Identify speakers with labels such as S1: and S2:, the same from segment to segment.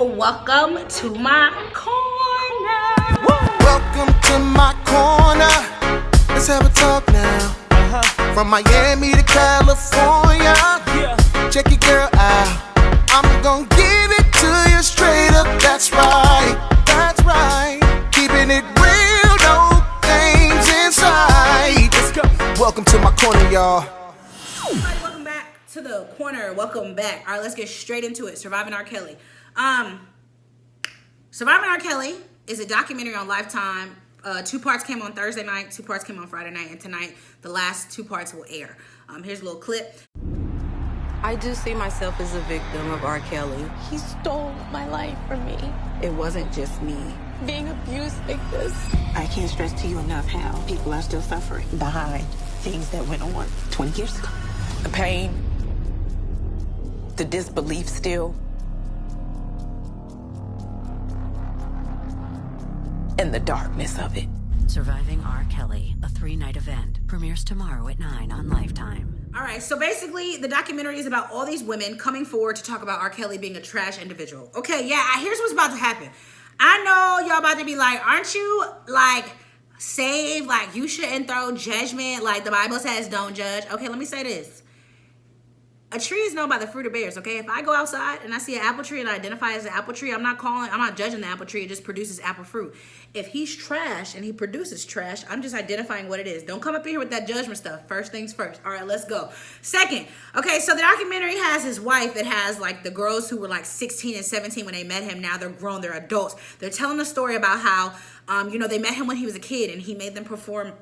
S1: welcome to my corner.
S2: Welcome to my corner. Let's have a talk now. From Miami to California. Check your girl out. I'm gonna give it to you straight up. That's right. That's right. Keeping it real, no games inside. Let's go. Welcome to my corner, y'all.
S1: Everybody, welcome back to the corner. Welcome back. All right, let's get straight into it. Surviving R. Kelly. Surviving R. Kelly is a documentary on Lifetime. 2 parts came on Thursday night, 2 parts came on Friday night, and tonight the last 2 parts will air. Here's a little clip.
S3: I do see myself as a victim of R. Kelly.
S4: He stole my life from me.
S3: It wasn't just me.
S4: Being abused like this.
S5: I can't stress to you enough how people are still suffering behind things that went on 20 years ago.
S3: The pain, the disbelief still, and the darkness of it.
S6: Surviving R. Kelly, a 3-night event, premieres tomorrow at 9 on Lifetime.
S1: All right, so basically the documentary is about all these women coming forward to talk about R. Kelly being a trash individual. Okay, yeah, here's what's about to happen. I know y'all about to be like, aren't you like saved? Like you shouldn't throw judgment. Like the Bible says, don't judge. Okay, let me say this. A tree is known by the fruit it bears, okay? If I go outside and I see an apple tree and I identify as an apple tree, I'm not judging the apple tree, it just produces apple fruit. If he's trash and he produces trash, I'm just identifying what it is. Don't come up in here with that judgment stuff. First things first. All right, let's go. Second, okay, so the documentary has his wife. It has like the girls who were like 16 and 17 when they met him. Now they're grown, they're adults. They're telling the story about how, they met him when he was a kid and he made them perform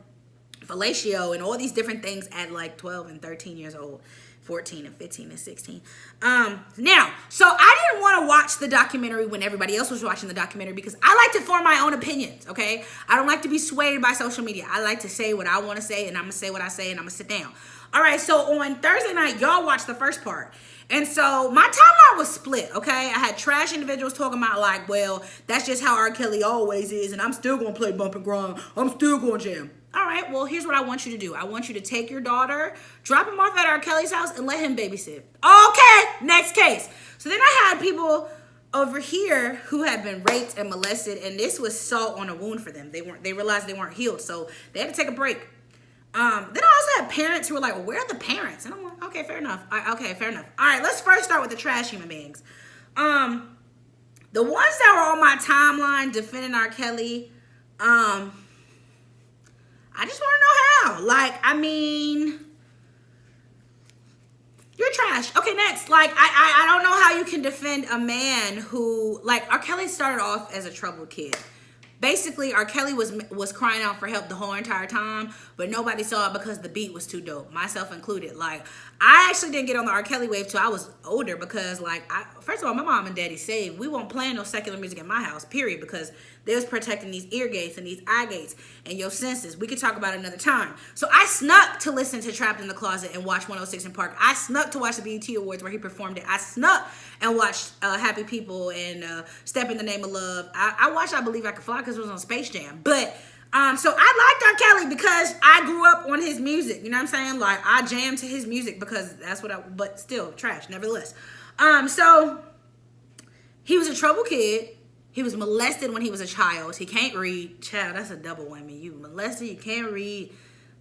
S1: fellatio and all these different things at like 12 and 13 years old. 14 and 15 and 16. Now, so I didn't want to watch the documentary when everybody else was watching the documentary because I like to form my own opinions, okay? I don't like to be swayed by social media. I like to say what I want to say, and I'm going to say what I say, and I'm going to sit down. All right, so on Thursday night, y'all watched the first part. And so my timeline was split, okay? I had trash individuals talking about like, well, that's just how R. Kelly always is, and I'm still going to play bump and grind. I'm still going to jam. All right, well, here's what I want you to do. I want you to take your daughter, drop him off at R. Kelly's house, and let him babysit. Okay, next case. So then I had people over here who had been raped and molested, and this was salt on a wound for them. They realized they weren't healed, so they had to take a break. Then I also had parents who were like, well, where are the parents? And I'm like, okay, fair enough. Okay, fair enough. All right, let's first start with the trash human beings. The ones that were on my timeline defending R. Kelly, I just want to know how. Like, I mean, you're trash. Okay, next. Like, I don't know how you can defend a man who, like, R. Kelly started off as a troubled kid. Basically, R. Kelly was crying out for help the whole entire time, but nobody saw it because the beat was too dope, myself included. Like, I actually didn't get on the R. Kelly wave till I was older because, like, first of all, my mom and daddy saved. We won't play no secular music in my house, period, because they was protecting these ear gates and these eye gates and your senses. We could talk about it another time. So I snuck to listen to Trapped in the Closet and watch 106 in Park. I snuck to watch the BET Awards where he performed it. I snuck and watched Happy People and Step in the Name of Love. I watched I Believe I Could Fly because it was on Space Jam. But so I liked R. Kelly because I grew up on his music. You know what I'm saying? Like, I jammed to his music because that's what but still, trash, nevertheless. So he was a troubled kid. He was molested when he was a child. He can't read. Child, that's a double whammy. You molested, you can't read.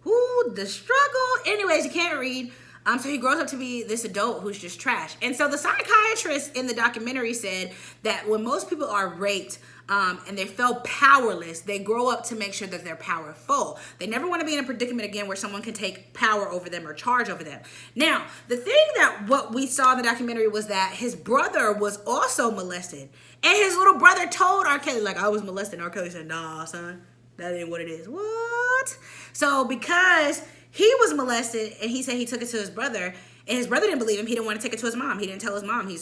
S1: Whoo, the struggle. Anyways, he can't read. So he grows up to be this adult who's just trash. And so the psychiatrist in the documentary said that when most people are raped and they feel powerless, they grow up to make sure that they're powerful. They never want to be in a predicament again where someone can take power over them or charge over them. Now, the thing that what we saw in the documentary was that his brother was also molested. And his little brother told R. Kelly, like, I was molested. And R. Kelly said, nah, son, that ain't what it is. What? So because he was molested and he said he took it to his brother, and his brother didn't believe him, he didn't want to take it to his mom. He didn't tell his mom. They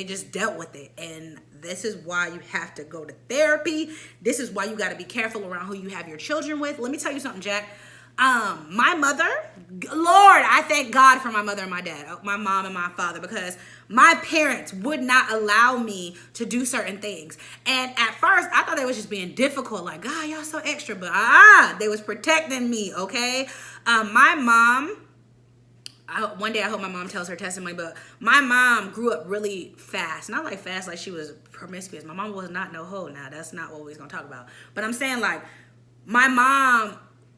S1: just dealt with it. And this is why you have to go to therapy. This is why you got to be careful around who you have your children with. Let me tell you something, Jack. My mother, Lord, I thank God for my mother and my dad, my mom and my father, because my parents would not allow me to do certain things. And at first, I thought they was just being difficult, like, God, y'all so extra, but they was protecting me, okay? My mom one day I hope my mom tells her testimony, but my mom grew up really fast. Not like fast like she was promiscuous. My mom was not no hoe. Now, that's not what we was going to talk about. But I'm saying, like, my mom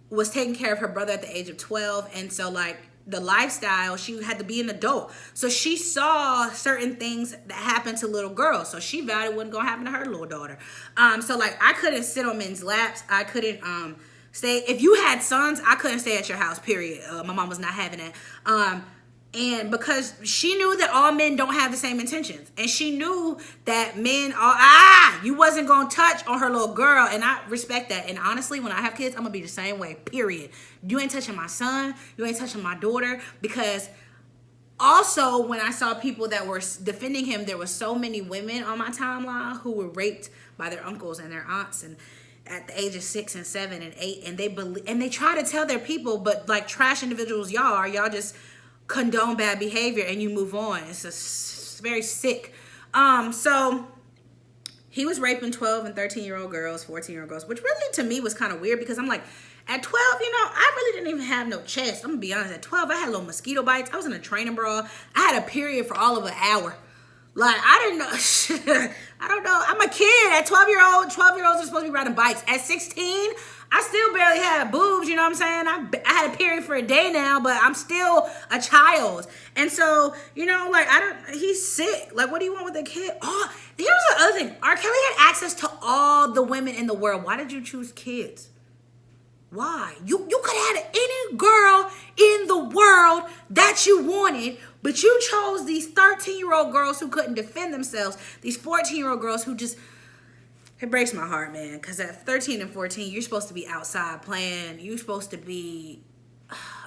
S1: was taking care of her brother at the age of 12. And so, like, the lifestyle, she had to be an adult. So she saw certain things that happened to little girls. So she vowed it wasn't going to happen to her little daughter. So, like, I couldn't sit on men's laps. I couldn't stay. If you had sons, I couldn't stay at your house, period. My mom was not having it. And because she knew that all men don't have the same intentions. And she knew that men are, you wasn't going to touch on her little girl. And I respect that. And honestly, when I have kids, I'm going to be the same way, period. You ain't touching my son. You ain't touching my daughter. Because also, when I saw people that were defending him, there were so many women on my timeline who were raped by their uncles and their aunts and at the age of 6 and 7 and 8. And they try to tell their people, but like trash individuals y'all just condone bad behavior and you move on. It's very sick. So he was raping 12 and 13-year-old girls, 14-year-old girls, which really to me was kind of weird because I'm like, at 12, I really didn't even have no chest. I'm gonna be honest. At 12, I had little mosquito bites. I was in a training bra. I had a period for all of an hour. Like, I didn't know. I don't know. I'm a kid. At 12-year-olds are supposed to be riding bikes. At 16, I still barely had boobs, you know what I'm saying? I had a period for a day now, but I'm still a child. And so, he's sick. Like, what do you want with a kid? Oh, here's the other thing. R. Kelly had access to all the women in the world. Why did you choose kids? Why? You could have had any girl in the world that you wanted, but you chose these 13-year-old girls who couldn't defend themselves, these 14-year-old girls who just, it breaks my heart, man, because at 13 and 14, you're supposed to be outside playing. You're supposed to be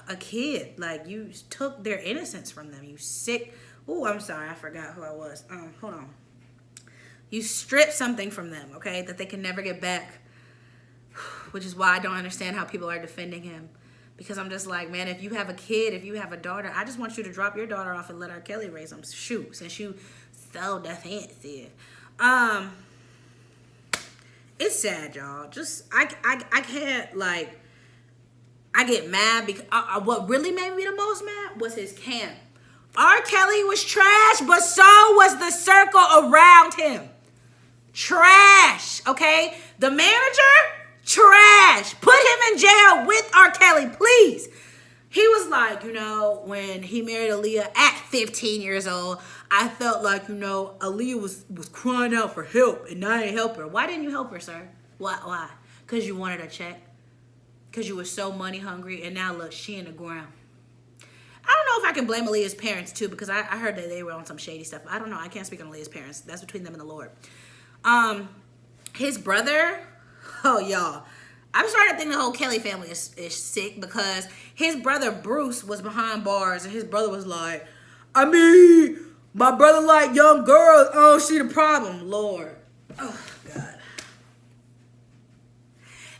S1: a kid. Like, you took their innocence from them. You sick. Oh, I'm sorry. I forgot who I was. Hold on. You stripped something from them, okay, that they can never get back, which is why I don't understand how people are defending him. Because I'm just like, man, if you have a kid, if you have a daughter, I just want you to drop your daughter off and let R. Kelly raise them. Shoot, since you so defensive. It's sad, y'all. Just, I can't, like, I get mad because what really made me the most mad was his camp. R. Kelly was trash, but so was the circle around him. Trash, okay? The manager, trash. Put him in jail with R. Kelly, please. He was like, when he married Aaliyah at 15 years old, I felt like, Aaliyah was crying out for help and I didn't help her. Why didn't you help her, sir? Why? Because you wanted a check? Because you were so money hungry and now look, she in the ground. I don't know if I can blame Aaliyah's parents too, because I heard that they were on some shady stuff. I don't know. I can't speak on Aaliyah's parents. That's between them and the Lord. His brother, oh, y'all. I'm starting to think the whole Kelly family is sick because his brother Bruce was behind bars and his brother was like, my brother like young girls. Oh, she the problem, Lord. Oh, God.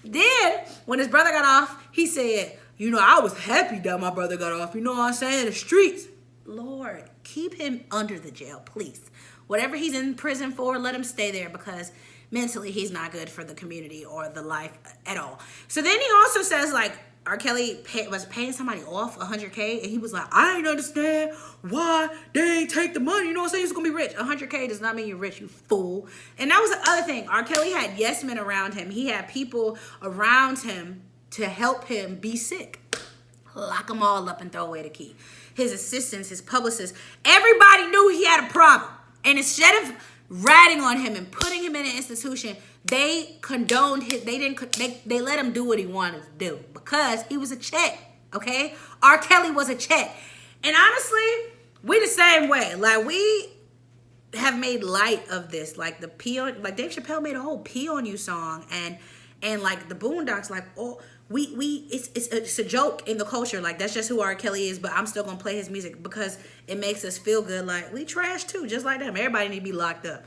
S1: Then, when his brother got off, he said, I was happy that my brother got off. You know what I'm saying? The streets. Lord, keep him under the jail, please. Whatever he's in prison for, let him stay there because mentally he's not good for the community or the life at all. So then he also says, like, R. Kelly was paying somebody off $100K, and he was like, I ain't understand why they ain't take the money. You know what I'm saying? He's gonna be rich. $100K does not mean you're rich, you fool. And that was the other thing. R. Kelly had yes men around him. He had people around him to help him be sick. Lock them all up and throw away the key. His assistants, his publicists, everybody knew he had a problem. And instead of ratting on him and putting him in an institution, they condoned his, they let him do what he wanted to do because he was a check, okay? R. Kelly was a check. And honestly, we the same way. Like, we have made light of this. Like, the Pee on, like, Dave Chappelle made a whole Pee on You song, and like, the Boondocks, like, oh, it's a joke in the culture. Like, that's just who R. Kelly is, but I'm still gonna play his music because it makes us feel good. Like, we trash too, just like them. Everybody need to be locked up,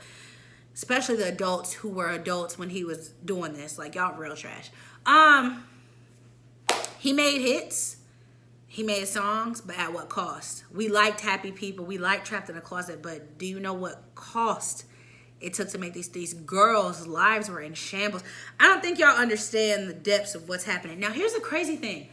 S1: especially the adults who were adults when he was doing this. Like, y'all real trash. He made hits, he made songs, but at what cost? We liked Happy People, we liked Trapped in a Closet, but do you know what cost it took to make these girls' lives were in shambles? I don't think y'all understand the depths of what's happening. Now, here's the crazy thing.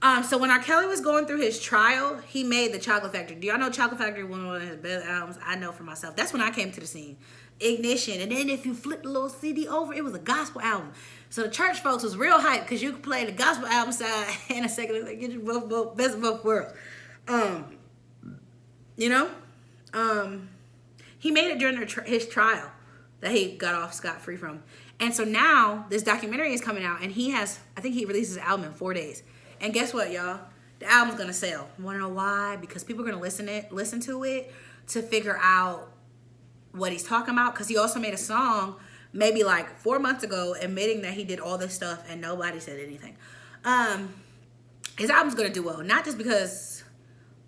S1: So when R. Kelly was going through his trial, he made the Chocolate Factory. Do y'all know Chocolate Factory was one of his best albums? I know for myself. That's when I came to the scene. Ignition. And then if you flip the little CD over, it was a gospel album. So the church folks was real hyped because you could play the gospel album side and a secular, like, get you both best of both worlds. You know? He made it during his trial that he got off scot-free from. And so now this documentary is coming out, and I think he releases his album in 4 days. And guess what, y'all? The album's gonna sell. Wanna know why? Because people are gonna listen to it to figure out what he's talking about. Because he also made a song maybe like 4 months ago admitting that he did all this stuff and nobody said anything. His album's gonna do well, not just because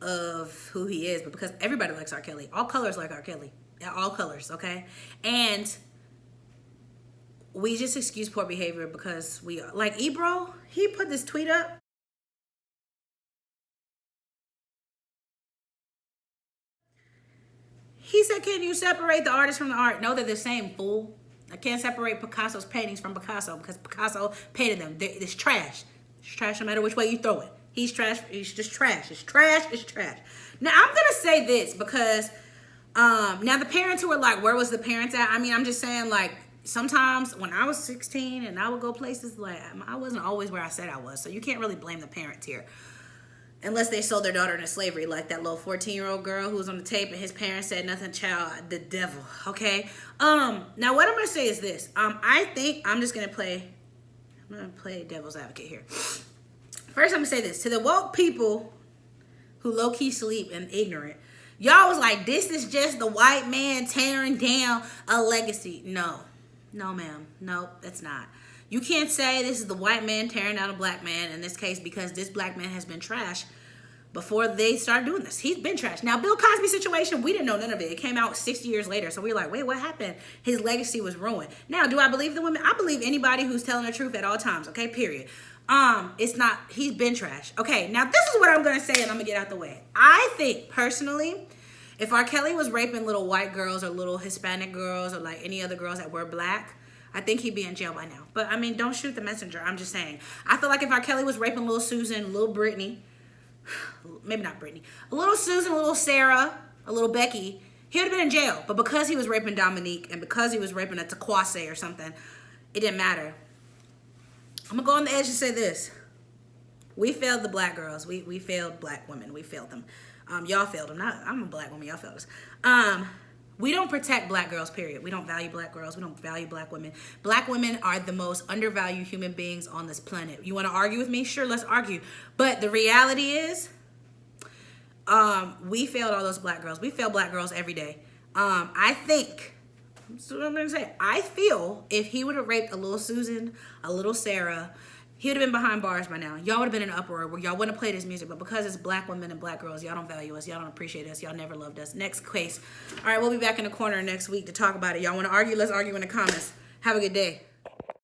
S1: of who he is, but because everybody likes R. Kelly. All colors like R. Kelly. Yeah, all colors, okay? And we just excuse poor behavior because we are. Like Ebro, he put this tweet up. He said, can you separate the artist from the art? No, they're the same, fool. I can't separate Picasso's paintings from Picasso because Picasso painted them. It's trash. It's trash no matter which way you throw it. He's trash. He's just trash. It's trash. It's trash. Now, I'm going to say this because now the parents who were like, where was the parents at? I mean, I'm just saying, like, sometimes when I was 16 and I would go places, like, I wasn't always where I said I was. So you can't really blame the parents here. Unless they sold their daughter into slavery, like that little 14-year-old girl who was on the tape and his parents said nothing, child, the devil, okay? Now what I'm gonna say is this. I think I'm gonna play devil's advocate here. First, I'm gonna say this. To the woke people who low-key sleep and ignorant, y'all was like, this is just the white man tearing down a legacy. No, ma'am. No, that's not. You can't say this is the white man tearing down a black man in this case because this black man has been trash before they started doing this. He's been trash. Now, Bill Cosby situation, we didn't know none of it. It came out 60 years later. So we were like, wait, what happened? His legacy was ruined. Now, do I believe the women? I believe anybody who's telling the truth at all times, okay, period. It's not, he's been trash. Okay, now this is what I'm going to say and I'm going to get out the way. I think, personally, if R. Kelly was raping little white girls or little Hispanic girls or like any other girls that were black, I think he'd be in jail by now. But, I mean, don't shoot the messenger. I'm just saying. I feel like if R. Kelly was raping little Susan, little Brittany, maybe not Brittany, a little Susan, a little Sarah, a little Becky, he would have been in jail. But because he was raping Dominique and because he was raping a Taquase or something, it didn't matter. I'm going to go on the edge and say this. We failed the black girls. We failed black women. We failed them. Y'all failed them. I'm a black woman. Y'all failed us. We don't protect black girls, period. We don't value black girls. We don't value black women. Black women are the most undervalued human beings on this planet. You want to argue with me? Sure, let's argue. But the reality is, we failed all those black girls. We fail black girls every day. I think, that's what I'm going to say. I feel if he would have raped a little Susan, a little Sarah, he would have been behind bars by now. Y'all would have been in an uproar where y'all wouldn't have played his music. But because it's black women and black girls, y'all don't value us. Y'all don't appreciate us. Y'all never loved us. Next case. All right, we'll be back in the corner next week to talk about it. Y'all want to argue? Let's argue in the comments. Have a good day.